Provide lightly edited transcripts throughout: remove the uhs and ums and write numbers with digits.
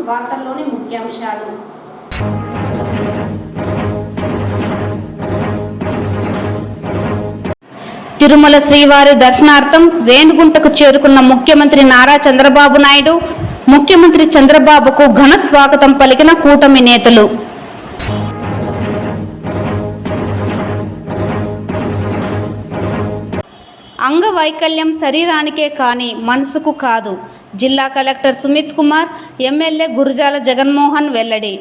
వార్తల్లోని ముఖ్యాంశాలు. తిరుమల శ్రీవారి దర్శనార్థం రేణిగుంటకు చేరుకున్న ముఖ్యమంత్రి నారా చంద్రబాబు నాయుడు. ముఖ్యమంత్రి చంద్రబాబుకు ఘన స్వాగతం పలికిన కూటమి నేతలు. అంగవైకల్యం శరీరానికే కానీ మనసుకు కాదు. జిల్లా కలెక్టర్ సుమిత్ కుమార్, ఎమ్మెల్యే గురజాల జగన్మోహన్ వెల్లడి.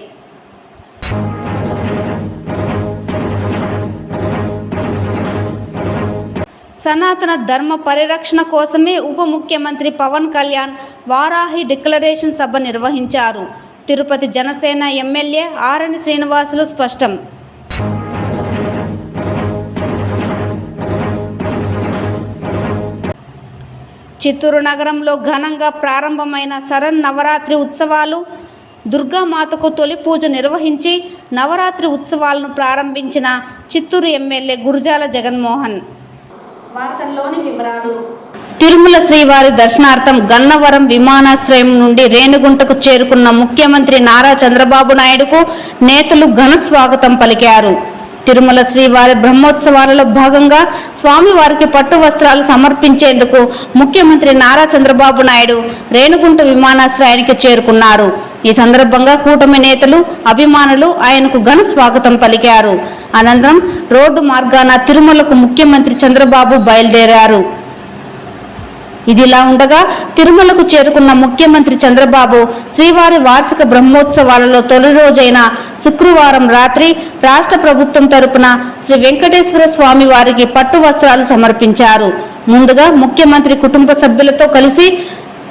సనాతన ధర్మ పరిరక్షణ కోసమే ఉప ముఖ్యమంత్రి పవన్ కళ్యాణ్ వారాహి డిక్లరేషన్ సభ నిర్వహించారు. తిరుపతి జనసేన ఎమ్మెల్యే ఆరణి శ్రీనివాసులు స్పష్టం. చిత్తూరు నగరంలో ఘనంగా ప్రారంభమైన శరన్నవరాత్రి ఉత్సవాలు. దుర్గామాతకు తొలి పూజ నిర్వహించి నవరాత్రి ఉత్సవాలను ప్రారంభించిన చిత్తూరు ఎమ్మెల్యే గురజాల జగన్మోహన్. వార్తల్లోని వివరాలు. తిరుమల శ్రీవారి దర్శనార్థం గన్నవరం విమానాశ్రయం నుండి రేణిగుంటకు చేరుకున్న ముఖ్యమంత్రి నారా చంద్రబాబు నాయుడుకు నేతలు ఘన స్వాగతం పలికారు. తిరుమల శ్రీవారి బ్రహ్మోత్సవాలలో భాగంగా స్వామివారికి పట్టు వస్త్రాలు సమర్పించేందుకు ముఖ్యమంత్రి నారా చంద్రబాబు నాయుడు రేణిగుంట విమానాశ్రయానికి చేరుకున్నారు. ఈ సందర్భంగా కూటమి నేతలు, అభిమానులు ఆయనకు ఘన స్వాగతం పలికారు. అనంతరం రోడ్డు మార్గాన తిరుమలకు ముఖ్యమంత్రి చంద్రబాబు బయలుదేరారు. ఇదిలా ఉండగా తిరుమలకు చేరుకున్న ముఖ్యమంత్రి చంద్రబాబు శ్రీవారి వార్షిక బ్రహ్మోత్సవాలలో తొలి రోజైన శుక్రవారం రాత్రి రాష్ట్ర ప్రభుత్వం తరపున శ్రీ వెంకటేశ్వర స్వామి వారికి పట్టు వస్త్రాలు సమర్పించారు. ముందుగా ముఖ్యమంత్రి కుటుంబ సభ్యులతో కలిసి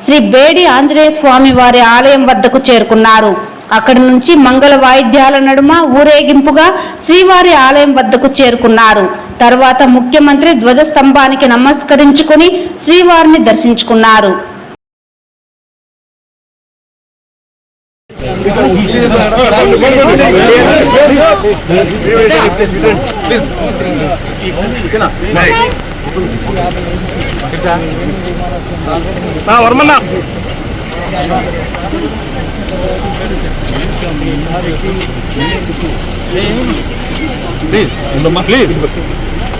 శ్రీ బేడి ఆంజనేయ స్వామి వారి ఆలయం వద్దకు చేరుకున్నారు. అక్కడి నుంచి మంగళ వాయిద్యాల నడుమ ఊరేగింపుగా శ్రీవారి ఆలయం వద్దకు చేరుకున్నారు. తర్వాత ముఖ్యమంత్రి ధ్వజస్తంభానికి నమస్కరించుకుని శ్రీవారిని దర్శించుకున్నారు.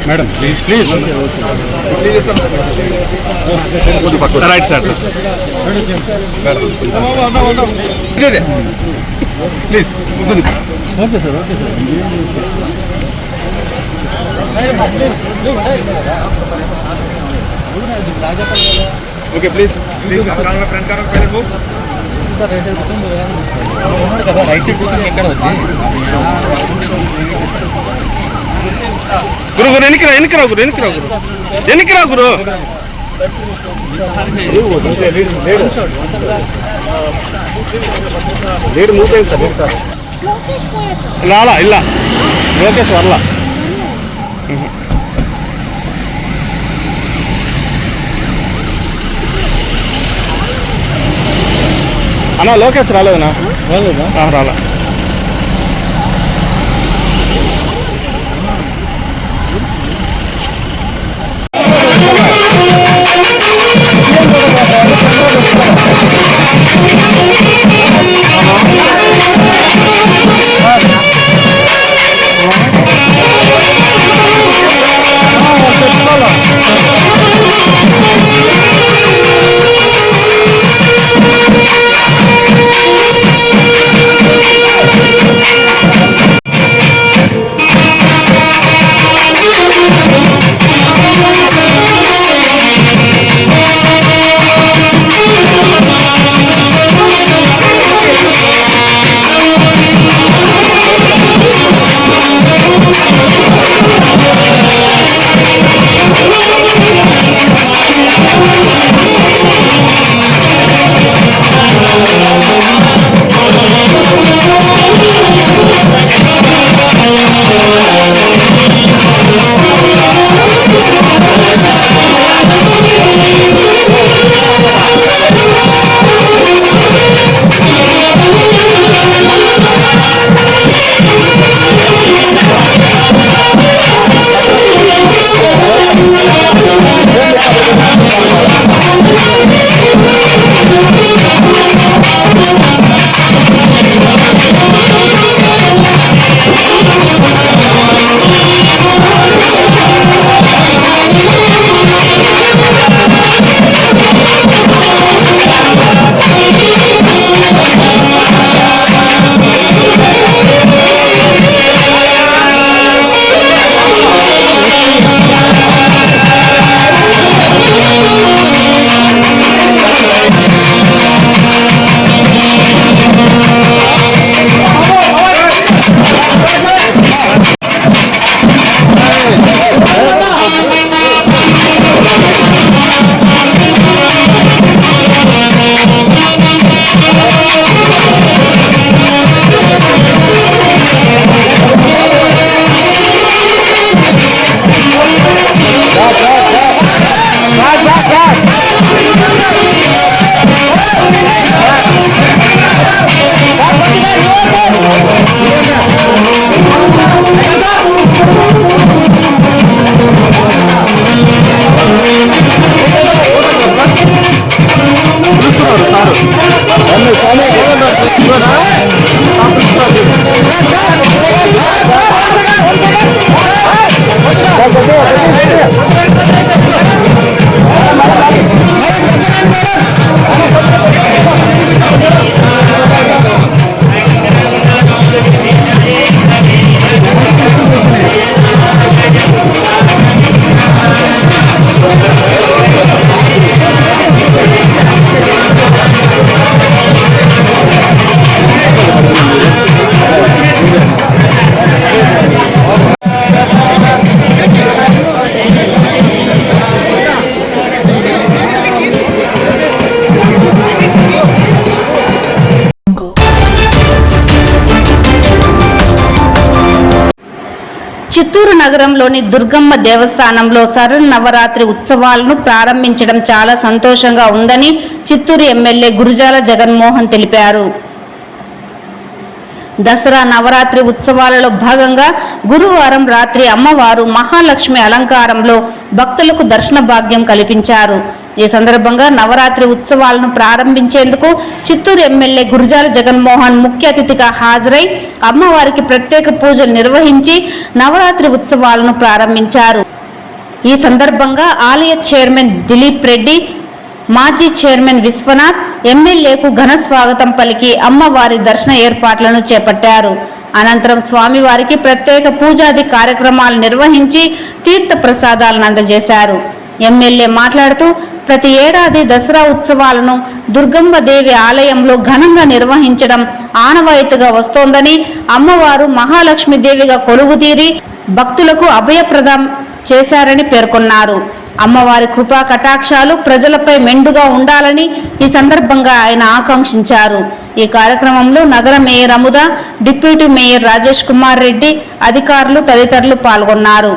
Madam please right sir please okay sir okay please కదా రైట్ సైడ్ కూర్చొని ఎక్కడ వచ్చి గురు గురు ఎన్నికరా గురు లేడు మూవ్ అయింది సార్ లాలా ಇಲ್ಲ లోకేష్ వర్ల అన్నా లోకేష్ రాలేదనా రాలా చిత్తూరు నగరంలోని దుర్గమ్మ దేవస్థానంలో శరన్నవరాత్రి ఉత్సవాలను ప్రారంభించడం చాలా సంతోషంగా ఉందని చిత్తూరు ఎమ్మెల్యే గురుజాల జగన్మోహన్ తెలిపారు. దసరా నవరాత్రి ఉత్సవాలలో భాగంగా గురువారం రాత్రి అమ్మవారు మహాలక్ష్మి అలంకారంలో భక్తులకు దర్శన భాగ్యం కల్పించారు. ఈ సందర్భంగా నవరాత్రి ఉత్సవాలను ప్రారంభించేందుకు చిత్తూరు ఎమ్మెల్యే గురుజాల జగన్మోహన్ ముఖ్య అతిథిగా హాజరై అమ్మవారికి ప్రత్యేక పూజలు నిర్వహించి నవరాత్రి ఉత్సవాలను ప్రారంభించారు. ఈ సందర్భంగా ఆలయ చైర్మన్ దిలీప్ రెడ్డి, మాజీ చైర్మన్ విశ్వనాథ్ ఎమ్మెల్యేకు ఘన స్వాగతం పలికి అమ్మవారి దర్శన ఏర్పాట్లను చేపట్టారు. అనంతరం స్వామివారికి ప్రత్యేక పూజాది కార్యక్రమాలు నిర్వహించి తీర్థ ప్రసాదాలను అందజేశారు. ఎమ్మెల్యే మాట్లాడుతూ ప్రతి ఏడాది దసరా ఉత్సవాలను దుర్గమ్మ దేవి ఆలయంలో ఘనంగా నిర్వహించడం ఆనవాయితీగా వస్తోందని, అమ్మవారు మహాలక్ష్మీదేవిగా కొలువుతీరి భక్తులకు అభయప్రదం చేశారని పేర్కొన్నారు. అమ్మవారి కృపా కటాక్షాలు ప్రజలపై మెండుగా ఉండాలని ఈ సందర్భంగా ఆయన ఆకాంక్షించారు. ఈ కార్యక్రమంలో నగర mayor Amuda, deputy mayor Rajesh Kumar Reddy, అధికారులు తదితరులు పాల్గొన్నారు.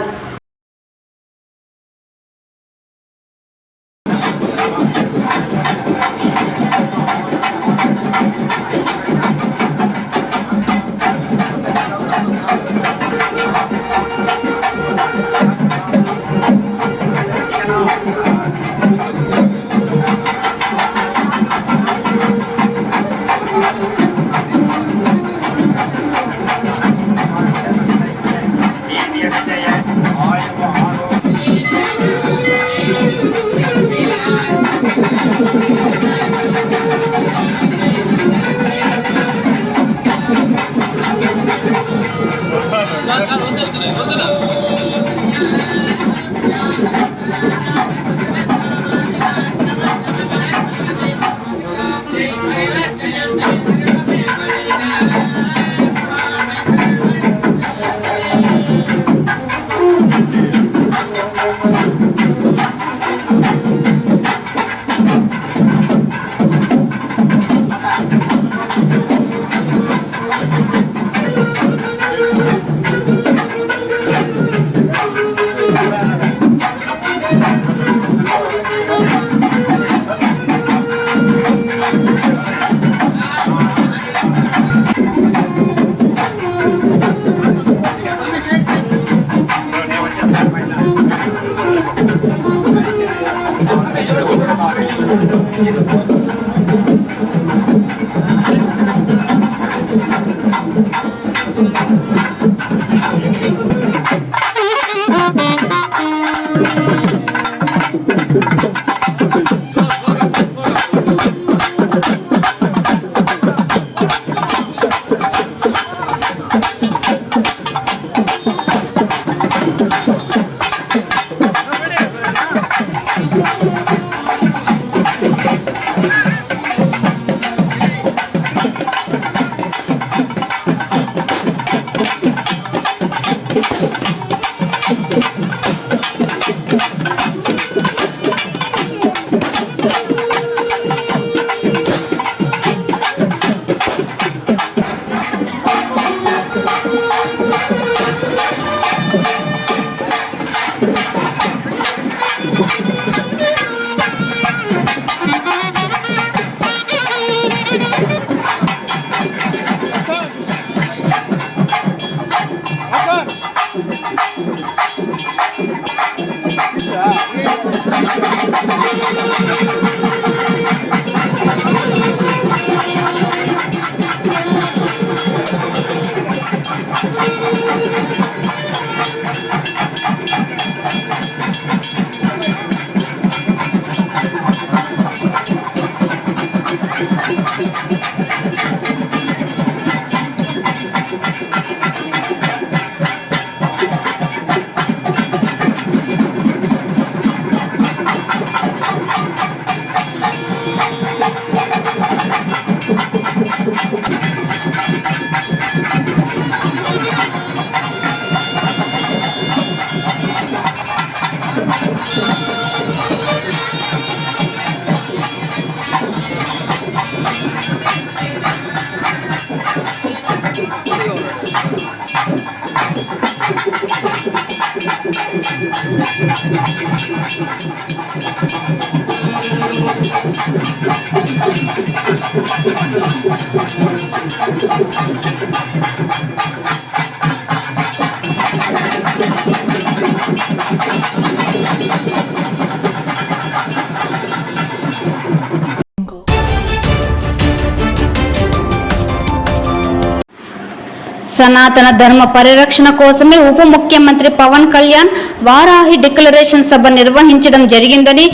సనాతన ధర్మ పరిరక్షణ కోసమే ఉప ముఖ్యమంత్రి పవన్ కళ్యాణ్ వారాహి డిక్లరేషన్ సభ నిర్వహించడం జరిగిందని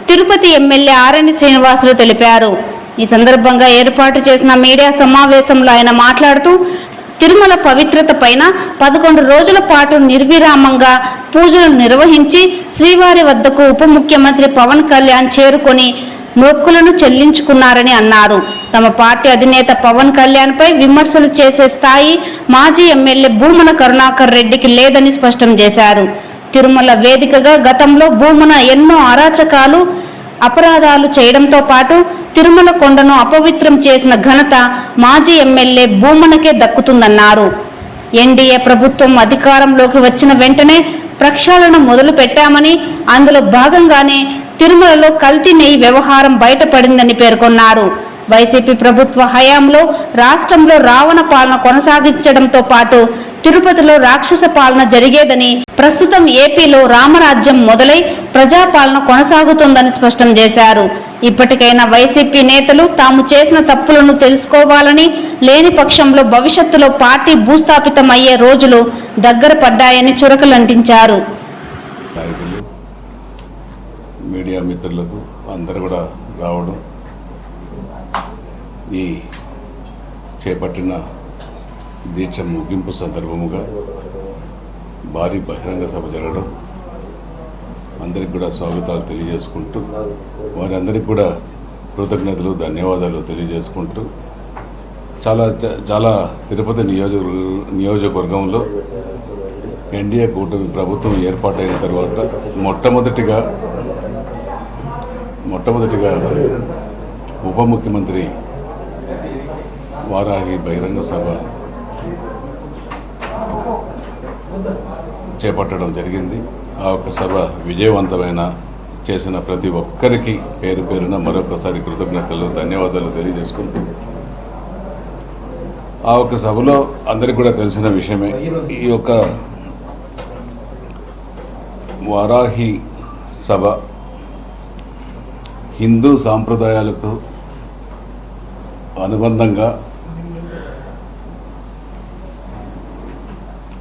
తిరుపతి ఎమ్మెల్యే ఆరణి శ్రీనివాసులు తెలిపారు. ఈ సందర్భంగా ఏర్పాటు చేసిన మీడియా సమావేశంలో ఆయన మాట్లాడుతూ తిరుమల పవిత్రత పైన 11 రోజుల పాటు నిర్విరామంగా పూజలు నిర్వహించి శ్రీవారి వద్దకు ఉప ముఖ్యమంత్రి పవన్ కళ్యాణ్ చేరుకొని మొక్కులను చెల్లించుకున్నారని అన్నారు. తమ పార్టీ అధినేత పవన్ కళ్యాణ్ పై విమర్శలు చేసే స్థాయి మాజీ ఎమ్మెల్యే భూమన కరుణాకర్ రెడ్డికి లేదని స్పష్టం చేశారు. తిరుమల వేదికగా గతంలో భూమన ఎన్నో అరాచకాలు అపరాధాలు చేయడంతో పాటు తిరుమల కొండను అపవిత్రం చేసిన ఘనత మాజీ ఎమ్మెల్యే భూమనకే దక్కుతుందన్నారు. ఎన్డీఏ ప్రభుత్వం అధికారంలోకి వచ్చిన వెంటనే ప్రక్షాళన మొదలు పెట్టామని, అందులో భాగంగానే తిరుమలలో కల్తీ నెయ్యి వ్యవహారం బయటపడిందని పేర్కొన్నారు. వైసీపీ ప్రభుత్వ హయాంలో రాష్ట్రంలో రావణ పాలన కొనసాగించడంతో పాటు తిరుపతిలో రాక్షస పాలన జరిగేదని, ప్రస్తుతం ఏపీలో రామరాజ్యం మొదలై ప్రజాపాలన కొనసాగుతోందని స్పష్టం చేశారు. ఇప్పటికైనా వైసీపీ నేతలు తాము చేసిన తప్పులను తెలుసుకోవాలని, లేని పక్షంలో భవిష్యత్తులో పార్టీ భూస్థాపితమయ్యే రోజులు దగ్గర పడ్డాయని చురకలంటించారు. మీడియా మిత్రులకు అందరూ కూడా రావడం, ఈ చేపట్టిన దీక్ష ముగింపు సందర్భముగా భారీ బహిరంగ సభ జరగడం, అందరికి కూడా స్వాగతాలు తెలియజేసుకుంటూ, వారందరికీ కూడా కృతజ్ఞతలు ధన్యవాదాలు తెలియజేసుకుంటూ, చాలా తిరుపతి నియోజకవర్గంలో ఎన్డీఏ కూటమి ప్రభుత్వం ఏర్పాటైన తర్వాత మొట్టమొదటిగా ఉప ముఖ్యమంత్రి వారాహి బహిరంగ సభ చేపట్టడం జరిగింది. ఆ ఒక్క సభ విజయవంతమైన చేసిన ప్రతి ఒక్కరికి పేరు పేరున మరొకసారి కృతజ్ఞతలు ధన్యవాదాలు తెలియజేసుకుంటూ, ఆ ఒక్క సభలో అందరికీ కూడా తెలిసిన విషయమే, ఈ యొక్క వారాహి సభ హిందూ సాంప్రదాయాలకు అనుబంధంగా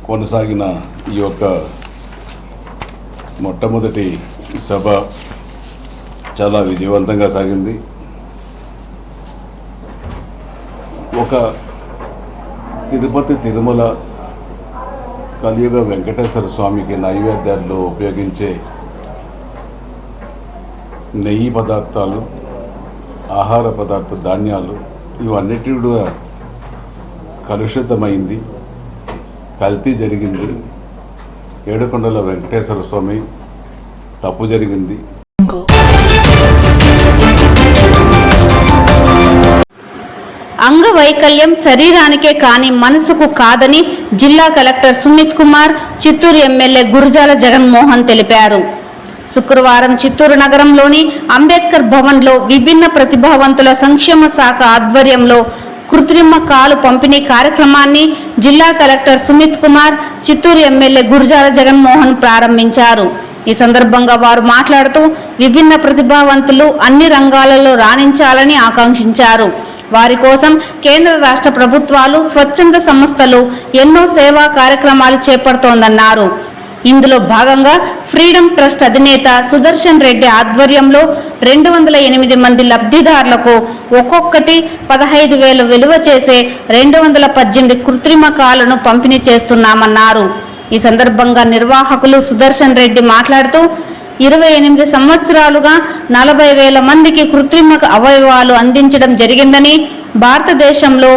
కొనసాగిన ఈ యొక్క మొట్టమొదటి సభ చాలా విజయవంతంగా సాగింది. ఒక తిరుమల కలియుగ వెంకటేశ్వర స్వామికి నైవేద్యాల్లో ఉపయోగించే నెయ్యి పదార్థాలు, ఆహార పదార్థ ధాన్యాలు ఇవన్నిటి కూడా కలుషితమైంది, కల్తీ జరిగింది. ఏడుకొండల వెంకటేశ్వర స్వామి తప్పు జరిగింది. అంగవైకల్యం శరీరానికే కానీ మనసుకు కాదని జిల్లా కలెక్టర్ సుమిత్ కుమార్, చిత్తూరు ఎమ్మెల్యే గురజాల జగన్మోహన్ తెలిపారు. శుక్రవారం చిత్తూరు నగరంలోని అంబేద్కర్ భవన్లో విభిన్న ప్రతిభావంతుల సంక్షేమ శాఖ ఆధ్వర్యంలో కృత్రిమ కాలు పంపిణీ కార్యక్రమాన్ని జిల్లా కలెక్టర్ సుమిత్ కుమార్, చిత్తూరు ఎమ్మెల్యే గురజాల జగన్మోహన్ ప్రారంభించారు. ఈ సందర్భంగా వారు మాట్లాడుతూ విభిన్న ప్రతిభావంతులు అన్ని రంగాలలో రాణించాలని ఆకాంక్షించారు. వారి కోసం కేంద్ర రాష్ట్ర ప్రభుత్వాలు, స్వచ్ఛంద సంస్థలు ఎన్నో సేవా కార్యక్రమాలు చేపడుతోందన్నారు. ఇందులో భాగంగా ఫ్రీడమ్ ట్రస్ట్ అధినేత సుదర్శన్ రెడ్డి ఆధ్వర్యంలో 208 మంది లబ్ధిదారులకు ఒక్కొక్కటి 15,000 విలువ చేసే 218 కృత్రిమ కాళ్లను పంపిణీ చేస్తున్నామన్నారు. ఈ సందర్భంగా నిర్వాహకులు సుదర్శన్ రెడ్డి మాట్లాడుతూ 28 సంవత్సరాలుగా 40,000 మందికి కృత్రిమ అవయవాలు అందించడం జరిగిందని, భారతదేశంలో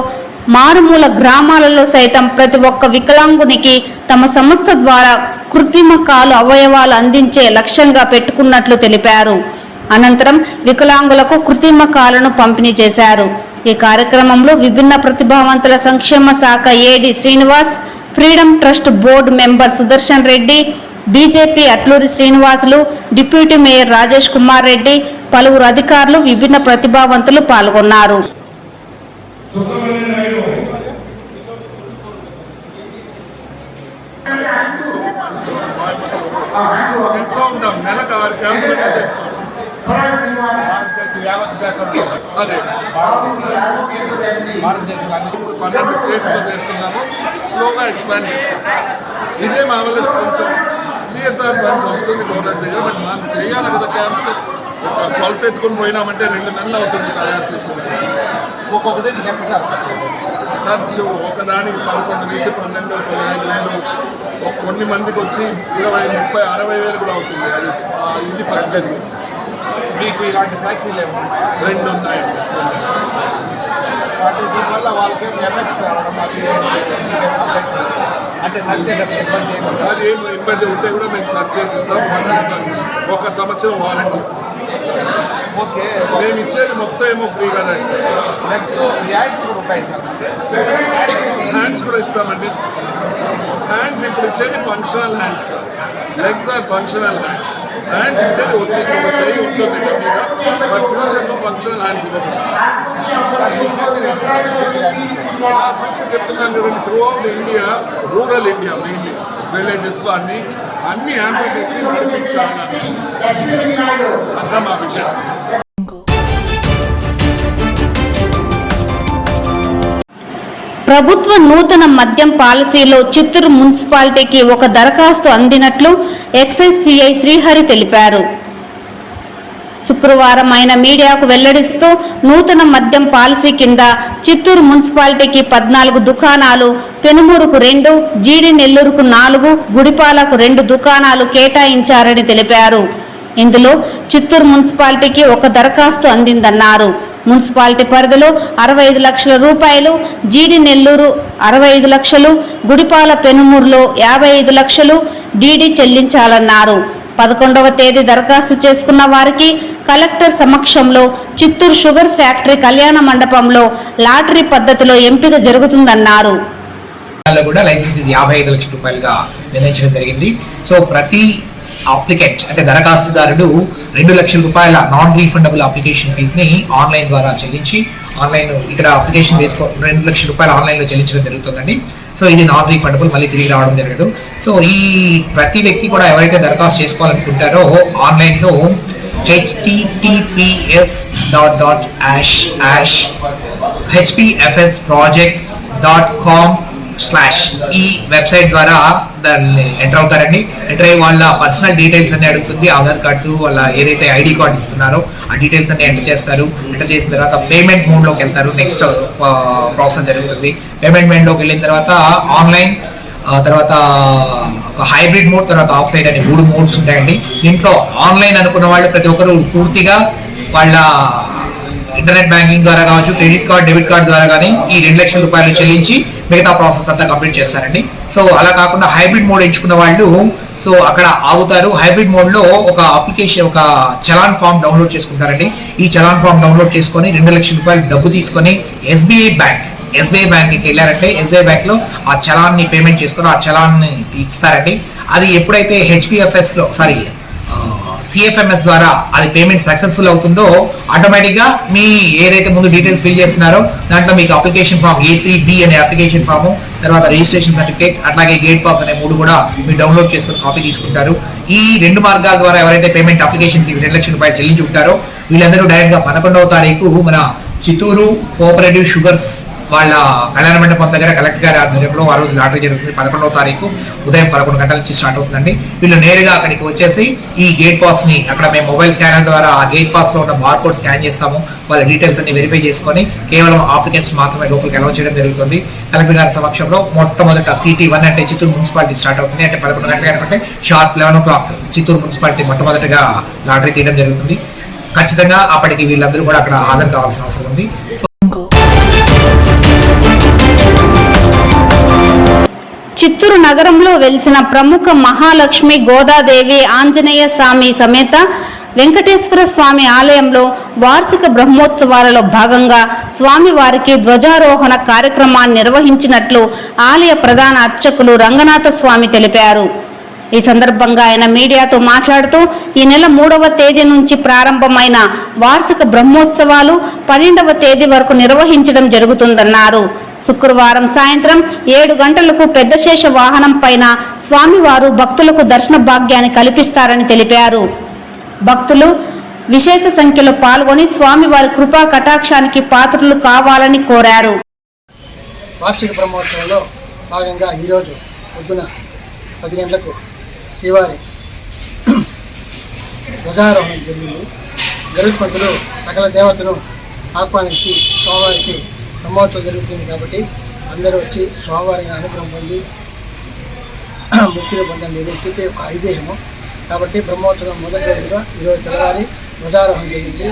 మారుమూల గ్రామాలలో సైతం ప్రతి ఒక్క వికలాంగునికి తమ సంస్థ ద్వారా కృత్రిమ కాలు అవయవాలు అందించే లక్ష్యంగా పెట్టుకున్నట్లు తెలిపారు. అనంతరం వికలాంగులకు కృత్రిమ కాలును పంపిణీ చేశారు. ఈ కార్యక్రమంలో విభిన్న ప్రతిభావంతుల సంక్షేమ శాఖ AD Srinivas, freedom trust board member Sudarshan Reddy, BJP Atluri Srinivasulu, deputy mayor Rajesh Kumar Reddy, పలువురు అధికారులు, విభిన్న ప్రతిభావంతులు పాల్గొన్నారు. చేస్తూ ఉంటాం, నెలకు 6 క్యాంపులు చేస్తాం. అదే 12 స్టేట్స్లో చేస్తున్నాము, స్లోగా ఎక్స్పాండ్ చేస్తాం. ఇదే మా వల్ల కొంచెం సిఎస్ఆర్ ఫండ్స్ వస్తుంది డోనర్స్ దగ్గర, బట్ మనం చేయాలి కదా క్యాంప్స్. ఒక కొలత ఎత్తుకొని పోయినామంటే 2 నెలలు అవుతుంది తయారు చేసేది. ఖర్చు ఒకదానికి 11 నుంచి 12, 15 వేలు, కొన్ని మందికి వచ్చి 20, 30, 60 వేలు కూడా అవుతుంది. అది ఇది పద్ధతి. మీకు ఇలాంటి ఫ్యాక్టరీలు ఏమి 2 ఉన్నాయి. దీనివల్ల వాళ్ళకి ఎఫెక్ట్స్ రావడం అంటే నడిచేటప్పుడు ఇబ్బంది ఏమి అది ఏం ఇబ్బంది ఉంటే కూడా మేము సర్చ్ చేసి ఇస్తాం. 1 సంవత్సరం వారంటీ. ఓకే, మేము ఇచ్చేది మొత్తం ఏమో ఫ్రీగానే ఇస్తాం. నెక్స్ట్ యాడ్స్ కూడా ఉంటాయి సార్. హ్యాండ్స్ కూడా ఇస్తామండి. హ్యాండ్స్ ఇప్పుడు ఇచ్చేది ఫంక్షనల్ హ్యాండ్స్ కాదు, legs are functional hands. Hands ఇచ్చేది ఒక చెయ్యి ఉంటుంది డబ్బీగా, బట్ ఫ్యూచర్లో ఫంక్షనల్ హ్యాండ్స్ ఇవ్వబోతుంది. ఫ్యూచర్ చెప్తున్నాను కదండి, throughout India, rural India mainly విలేజెస్లో అన్ని యాక్టివిటీస్ని నడిపించాలి అర్థం మా విషయం. ప్రభుత్వ నూతన మద్యం పాలసీలో చిత్తూరు మున్సిపాలిటీకి ఒక దరఖాస్తు అందినట్లు ఎక్సైజ్ సిఐ శ్రీహరి తెలిపారు. శుక్రవారం ఆయన మీడియాకు వెల్లడిస్తూ నూతన మద్యం పాలసీ కింద చిత్తూరు మున్సిపాలిటీకి 14 దుకాణాలు, పెనుమూరుకు 2, జీడి నెల్లూరుకు 4, గుడిపాలకు 2 దుకాణాలు కేటాయించారని తెలిపారు. ఇందులో చిత్తూరు మున్సిపాలిటీకి ఒక దరఖాస్తు అందిందన్నారు. మున్సిపాలిటీ పరిధిలో 65 లక్షల రూపాయలు, జీడి నెల్లూరు 65 లక్షలు, గుడిపాల పెనుమూరులో 55 లక్షలు డీడీ చెల్లించాలన్నారు. 11వ తేదీ దరఖాస్తు చేసుకున్న వారికి కలెక్టర్ సమక్షంలో చిత్తూరు షుగర్ ఫ్యాక్టరీ కళ్యాణ మండపంలో లాటరీ పద్ధతిలో ఎంపిక జరుగుతుందన్నారు. కూడా లైసెన్స్ ఫీజు 55 లక్షల రూపాయలుగా నిర్ణయించడం జరిగింది. సో ప్రతి అప్లికెంట్ అంటే దరఖాస్తుదారుడు 2 లక్షల రూపాయల నాన్ రీఫండబుల్ అప్లికేషన్ ఫీజుని ఆన్లైన్ ద్వారా చెల్లించి, ఆన్లైన్ ఇక్కడ అప్లికేషన్ 2 లక్షల రూపాయలు ఆన్లైన్లో చెల్లించడం జరుగుతుందండి. సో ఇది నాన్ రీఫండబుల్, మళ్ళీ తిరిగి రావడం జరగదు. సో ఈ ప్రతి వ్యక్తి కూడా ఎవరైతే దరఖాస్తు చేసుకోవాలనుకుంటారో ఆన్లైన్లో https://hpfsprojects.com/ ఈ వెబ్సైట్ ద్వారా దాన్ని ఎంటర్ అవుతారండి. ఎంటర్ అయ్యి వాళ్ళ పర్సనల్ డీటెయిల్స్ అన్ని అడుగుతుంది. ఆధార్ కార్డు, వాళ్ళ ఏదైతే ఐడి కార్డు ఇస్తున్నారో ఆ డీటెయిల్స్ అన్ని ఎంటర్ చేస్తారు. ఎంటర్ చేసిన తర్వాత పేమెంట్ మోడ్లోకి వెళ్తారు. నెక్స్ట్ ప్రాసెస్ జరుగుతుంది. పేమెంట్ మోడ్లోకి వెళ్ళిన తర్వాత ఆన్లైన్, తర్వాత ఒక హైబ్రిడ్ మోడ్, తర్వాత ఆఫ్లైన్ అనే 3 మోడ్స్ ఉంటాయండి. దీంట్లో ఆన్లైన్ అనుకున్న వాళ్ళు ప్రతి ఒక్కరు పూర్తిగా వాళ్ళ ఇంటర్నెట్ బ్యాంకింగ్ ద్వారా కావచ్చు, క్రెడిట్ కార్డ్, డెబిట్ కార్డ్ ద్వారా కానీ ఈ 2 లక్షల రూపాయలు చెల్లించి మిగతా ప్రాసెస్ అంతా కంప్లీట్ చేస్తారండి. సో అలా కాకుండా హైబ్రిడ్ మోడ్ ఎంచుకున్న వాళ్ళు సో అక్కడ ఆగుతారు. హైబ్రిడ్ మోడ్లో ఒక అప్లికేషన్, ఒక చలాన్ ఫామ్ డౌన్లోడ్ చేసుకుంటారండి. ఈ చలాన్ ఫామ్ డౌన్లోడ్ చేసుకొని 2 లక్షల రూపాయలు డబ్బు తీసుకొని ఎస్బీఐ బ్యాంక్కి వెళ్ళారంటే ఎస్బీఐ బ్యాంక్లో ఆ చలాన్ని పేమెంట్ చేసుకొని ఆ చలాన్ని ఇస్తారండి. అది ఎప్పుడైతే సిఎఫ్ఎంఎస్ ద్వారా అది పేమెంట్ సక్సెస్ఫుల్ అవుతుందో ఆటోమేటిక్గా మీ ఏదైతే ముందు డీటెయిల్స్ ఫిల్ చేస్తున్నారో దాంట్లో మీకు అప్లికేషన్ ఫామ్ A3B అనే అప్లికేషన్ ఫాము, తర్వాత రిజిస్ట్రేషన్ సర్టిఫికేట్, అట్లాగే గేట్ పాస్ అనే 3 కూడా మీరు డౌన్లోడ్ చేసుకుని కాపీ తీసుకుంటారు. ఈ 2 మార్గాల ద్వారా ఎవరైతే పేమెంట్ అప్లికేషన్ ఫీజు 2 లక్షల రూపాయలు చెల్లించి ఉంటారో వీళ్ళందరూ డైరెక్ట్గా 11వ తారీఖు మన చిత్తూరు కోఆపరేటివ్ షుగర్స్ వాళ్ళ కళ్యాణ మండపం దగ్గర కలెక్టర్ గారి ఆధ్వర్యంలో ఆ రోజు లాటరీ జరుగుతుంది. 11వ తారీఖు ఉదయం 11 గంటల నుంచి స్టార్ట్ అవుతుందండి. వీళ్ళు నేరుగా అక్కడికి వచ్చేసి ఈ గేట్ పాస్ ని అక్కడ మేము మొబైల్ స్కానర్ ద్వారా ఆ గేట్ పాస్ లో ఉన్న బార్ కోడ్ స్కాన్ చేస్తాము. వాళ్ళ డీటెయిల్స్ అన్ని వెరిఫై చేసుకొని కేవలం అప్లికెంట్స్ మాత్రమే లోపలికి అలౌ చేయడం జరుగుతుంది. కలెక్టర్ గారి సమక్షంలో మొట్టమొదట CT1 అంటే చిత్తూరు మున్సిపాలిటీ స్టార్ట్ అవుతుంది. అంటే 11 గంటల అంటే షార్ప్ 11 o'clock చిత్తూరు మున్సిపాలిటీ మొట్టమొదటిగా లాటరీ తీయడం జరుగుతుంది. ఖచ్చితంగా అప్పటికి వీళ్ళందరూ కూడా అక్కడ హాజరు కావాల్సిన అవసరం ఉంది. చిత్తూరు నగరంలో వెలిసిన ప్రముఖ మహాలక్ష్మి గోదాదేవి ఆంజనేయ స్వామి సమేత వెంకటేశ్వర స్వామి ఆలయంలో వార్షిక బ్రహ్మోత్సవాలలో భాగంగా స్వామివారికి ధ్వజారోహణ కార్యక్రమాన్ని నిర్వహించినట్లు ఆలయ ప్రధాన అర్చకులు రంగనాథ స్వామి తెలిపారు. ఈ సందర్భంగా ఆయన మీడియాతో మాట్లాడుతూ ఈ నెల 3వ తేదీ నుంచి ప్రారంభమైన వార్షిక బ్రహ్మోత్సవాలు 12వ తేదీ వరకు నిర్వహించడం జరుగుతుందన్నారు. శుక్రవారం సాయంత్రం 7 గంటలకు పెద్ద శేష వాహనం పైన స్వామివారు భక్తులకు దర్శన భాగ్యాన్ని కల్పిస్తారని తెలిపారు. భక్తులు విశేష సంఖ్యలో పాల్గొని స్వామివారి కృపా కటాక్షానికి పాత్రులు కావాలని కోరారు. వార్షిక బ్రహ్మోత్సవంలో భాగంగా ఈరోజు పొద్దున 10 గంటలకు శ్రీవారి ధ్వజారోహణం జరిగింది. గరుత్మంతులు సకల దేవతను ఆహ్వానించి స్వామివారికి బ్రహ్మోత్సవం జరుగుతుంది కాబట్టి అందరూ వచ్చి స్వామివారికి అనుగ్రహం పొంది ముక్తిని పొందండి అని చెప్పి ఒక ఐదేహము. కాబట్టి బ్రహ్మోత్సవం మొదటి రోజుగా ఈరోజు తెల్లవారి ధ్వజారోహణం జరిగింది.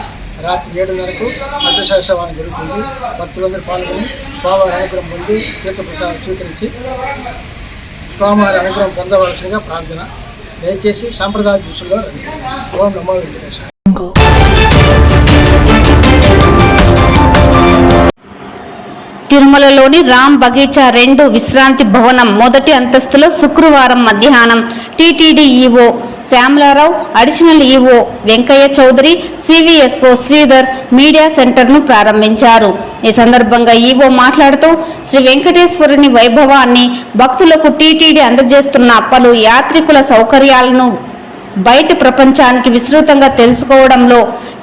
రాత్రి 7:30కు అర్థశాస్త్రవాణి జరుగుతుంది. భక్తులందరూ పాల్గొని స్వామివారి అనుగ్రహం పొంది తీర్థప్రసాదం స్వీకరించి స్వామివారి అనుగ్రహం పొందవలసిందిగా ప్రార్థన. దయచేసి సాంప్రదాయ దృష్టిలో రండి. ఓం నమో వెంకటేశాయ. తిరుమలలోని రామ్ బగీచా 2 విశ్రాంతి భవనం మొదటి అంతస్తులో శుక్రవారం మధ్యాహ్నం TTD EO Shyamala Rao, additional EO Venkaiah Chowdary, CVSO Sridhar media సెంటర్ను ప్రారంభించారు. ఈ సందర్భంగా ఈవో మాట్లాడుతూ శ్రీ వెంకటేశ్వరుని వైభవాన్ని భక్తులకు టీటీడీ అందజేస్తున్న పలు యాత్రికుల సౌకర్యాలను బయట ప్రపంచానికి విస్తృతంగా తెలుసుకోవడంలో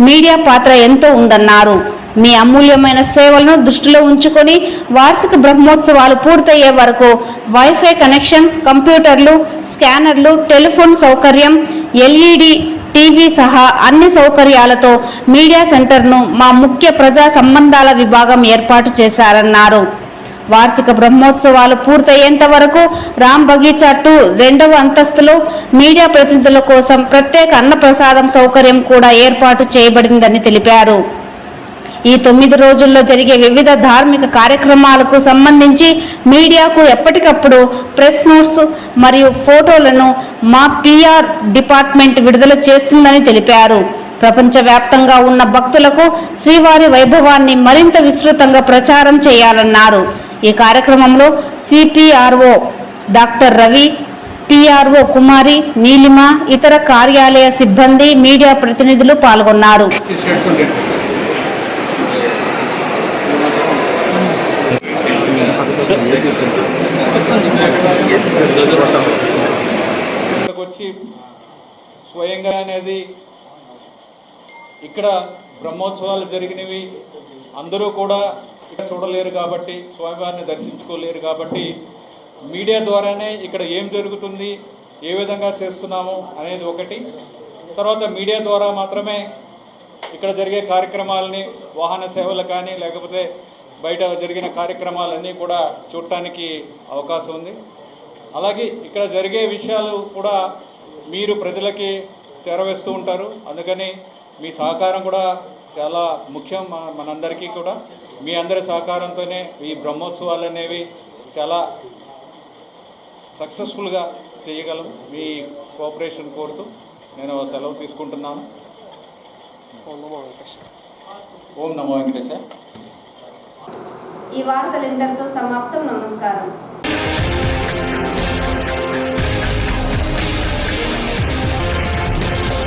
మీడియా పాత్ర ఎంతో ఉందన్నారు. మీ అమూల్యమైన సేవలను దృష్టిలో ఉంచుకొని వార్షిక బ్రహ్మోత్సవాలు పూర్తయ్యే వరకు వైఫై కనెక్షన్, కంప్యూటర్లు, స్కానర్లు, టెలిఫోన్ సౌకర్యం, ఎల్ఈడి టీవీ సహా అన్ని సౌకర్యాలతో మీడియా సెంటర్ను మా ముఖ్య ప్రజా సంబంధాల విభాగం ఏర్పాటు చేశారన్నారు. వార్షిక బ్రహ్మోత్సవాలు పూర్తయ్యేంత వరకు రామ్ బగీచా 2 2వ అంతస్తులో మీడియా ప్రతినిధుల కోసం ప్రత్యేక అన్నప్రసాదం సౌకర్యం కూడా ఏర్పాటు చేయబడిందని తెలిపారు. ఈ 9 రోజుల్లో జరిగే వివిధ ధార్మిక కార్యక్రమాలకు సంబంధించి మీడియాకు ఎప్పటికప్పుడు ప్రెస్ నోట్స్ మరియు ఫోటోలను మా పిఆర్ డిపార్ట్మెంట్ విడుదల చేస్తుందని తెలిపారు. ప్రపంచవ్యాప్తంగా ఉన్న భక్తులకు శ్రీవారి వైభవాన్ని మరింత విస్తృతంగా ప్రచారం చేయాలన్నారు. ఈ కార్యక్రమంలో సిపిఆర్ఓ డాక్టర్ రవి, పిఆర్ఓ కుమారి, నీలిమ, ఇతర కార్యాలయ సిబ్బంది, మీడియా ప్రతినిధులు పాల్గొన్నారు. వచ్చి స్వయంగా అనేది ఇక్కడ బ్రహ్మోత్సవాలు జరిగినవి అందరూ కూడా ఇక్కడ చూడలేరు కాబట్టి, స్వామివారిని దర్శించుకోలేరు కాబట్టి మీడియా ద్వారానే ఇక్కడ ఏం జరుగుతుంది, ఏ విధంగా చేస్తున్నాము అనేది ఒకటి. తర్వాత మీడియా ద్వారా మాత్రమే ఇక్కడ జరిగే కార్యక్రమాలని, వాహన సేవలు కానీ లేకపోతే బయట జరిగిన కార్యక్రమాలన్నీ కూడా చూడటానికి అవకాశం ఉంది. అలాగే ఇక్కడ జరిగే విషయాలు కూడా మీరు ప్రజలకి చేరవేస్తూ ఉంటారు. అందుకని మీ సహకారం కూడా చాలా ముఖ్యం మనందరికీ కూడా. మీ అందరి సహకారంతోనే ఈ బ్రహ్మోత్సవాలు అనేవి చాలా సక్సెస్ఫుల్గా చేయగలం. మీ కోఆపరేషన్ కోరుతూ నేను సెలవు తీసుకుంటున్నాను. ఓం నమో వెంకటేశ. ఈ వార్తలు ఇంతటితో సమాప్తం. నమస్కారం.